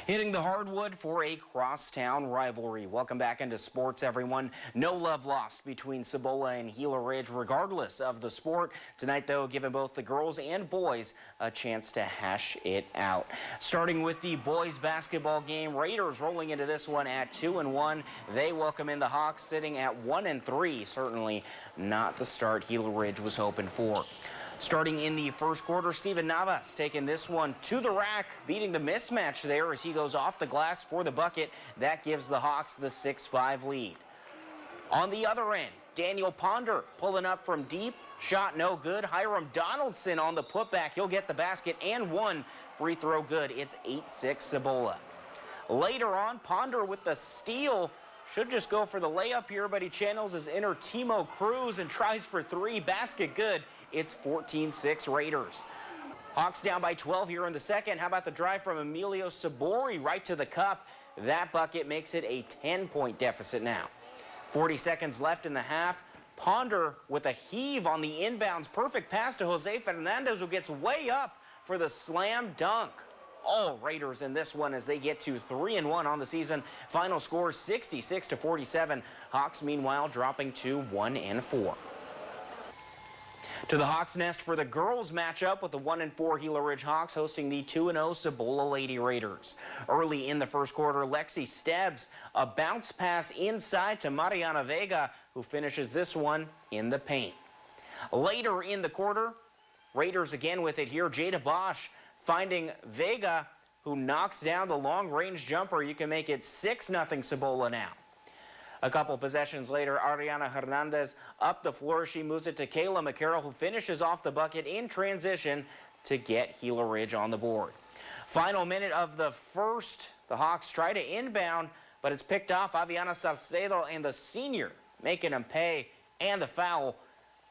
Hitting the hardwood for a crosstown rivalry. Welcome back into sports, everyone. No love lost between Cibola and Gila Ridge, regardless of the sport. Tonight, though, giving both the girls and boys a chance to hash it out. Starting with the boys basketball game, Raiders rolling into this one at 2-1. They welcome in the Hawks sitting at 1-3. Certainly not the start Gila Ridge was hoping for. Starting in the first quarter, Steven Navas taking this one to the rack, beating the mismatch there as he goes off the glass for the bucket. That gives the Hawks the 6-5 lead. On the other end, Daniel Ponder pulling up from deep, shot no good. Hiram Donaldson on the putback. He'll get the basket and one free throw good. It's 8-6 Cibola. Later on, Ponder with the steal. Should just go for the layup here, but he channels his inner Timo Cruz and tries for three. Basket good. It's 14-6 Raiders. Hawks down by 12 here in the second. How about the drive from Emilio Sabori right to the cup? That bucket makes it a 10-point deficit now. 40 seconds left in the half. Ponder with a heave on the inbounds. Perfect pass to Jose Fernandez, who gets way up for the slam dunk. All Raiders in this one as they get to 3-1 on the season. Final score 66-47. Hawks meanwhile dropping to 1-4. To the Hawks nest for the girls matchup with the 1-4 Gila Ridge Hawks hosting the 2-0 Cibola Lady Raiders. Early in the first quarter, Lexi Stebbs, a bounce pass inside to Mariana Vega, who finishes this one in the paint. Later in the quarter, Raiders again with it here. Jada Bosch finding Vega, who knocks down the long-range jumper. You can make it 6-0 Cibola now. A couple possessions later, Ariana Hernandez up the floor. She moves it to Kayla McCarroll, who finishes off the bucket in transition to get Gila Ridge on the board. Final minute of the first, the Hawks try to inbound, but it's picked off. Aviana Salcedo and the senior making them pay, and the foul.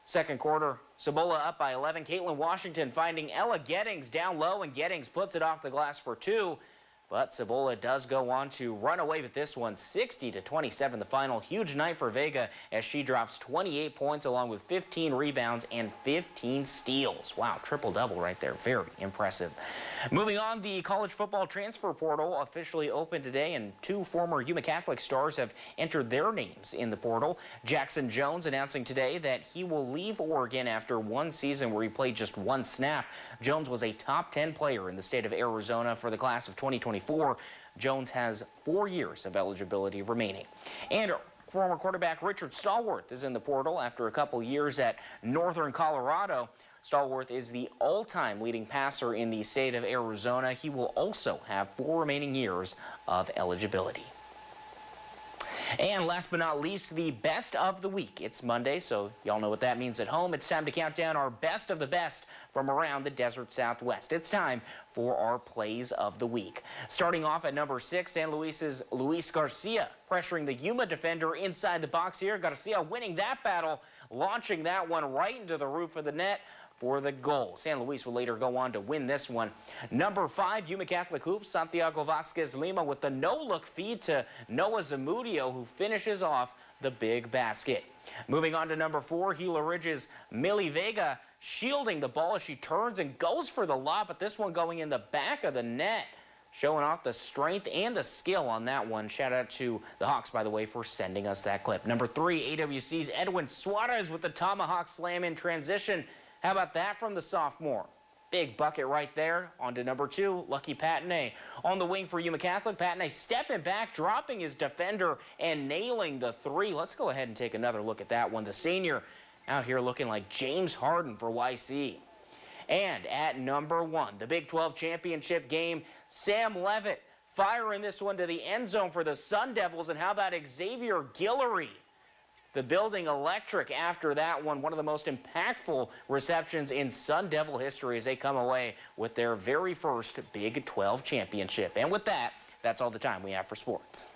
Second quarter, Cibola up by 11. Caitlin Washington finding Ella Gettings down low, and Gettings puts it off the glass for two. But Cibola does go on to run away with this one, 60-27 the final. Huge night for Vega as she drops 28 points along with 15 rebounds and 15 steals. Wow, triple-double right there. Very impressive. Moving on, the college football transfer portal officially opened today, and two former Yuma Catholic stars have entered their names in the portal. Jackson Jones announcing today that he will leave Oregon after one season where he played just one snap. Jones was a top 10 player in the state of Arizona for the class of 2024. Jones has 4 years of eligibility remaining. And former quarterback Richard Stallworth is in the portal after a couple years at Northern Colorado. Stallworth is the all-time leading passer in the state of Arizona. He will also have 4 remaining years of eligibility. And last but not least, the best of the week. It's Monday, so y'all know what that means at home. It's time to count down our best of the best from around the desert Southwest. It's time for our plays of the week. Starting off at number 6, San Luis's Luis Garcia pressuring the Yuma defender inside the box here. Garcia winning that battle, launching that one right into the roof of the net for the goal. San Luis will later go on to win this one. Number 5, Yuma Catholic Hoops, Santiago Vasquez Lima with the no-look feed to Noah Zamudio, who finishes off the big basket. Moving on to number 4, Gila Ridge's Millie Vega shielding the ball as she turns and goes for the lob, but this one going in the back of the net. Showing off the strength and the skill on that one. Shout out to the Hawks, by the way, for sending us that clip. Number 3, AWC's Edwin Suarez with the tomahawk slam in transition. How about that from the sophomore? Big bucket right there. On to number 2, Lucky Patenay. On the wing for Yuma Catholic, Patenay stepping back, dropping his defender, and nailing the 3. Let's go ahead and take another look at that one. The senior out here looking like James Harden for YC. And at number 1, the Big 12 championship game, Sam Levitt firing this one to the end zone for the Sun Devils. And how about Xavier Guillory? The building electric after that one. One of the most impactful receptions in Sun Devil history as they come away with their very first Big 12 championship. And with that, that's all the time we have for sports.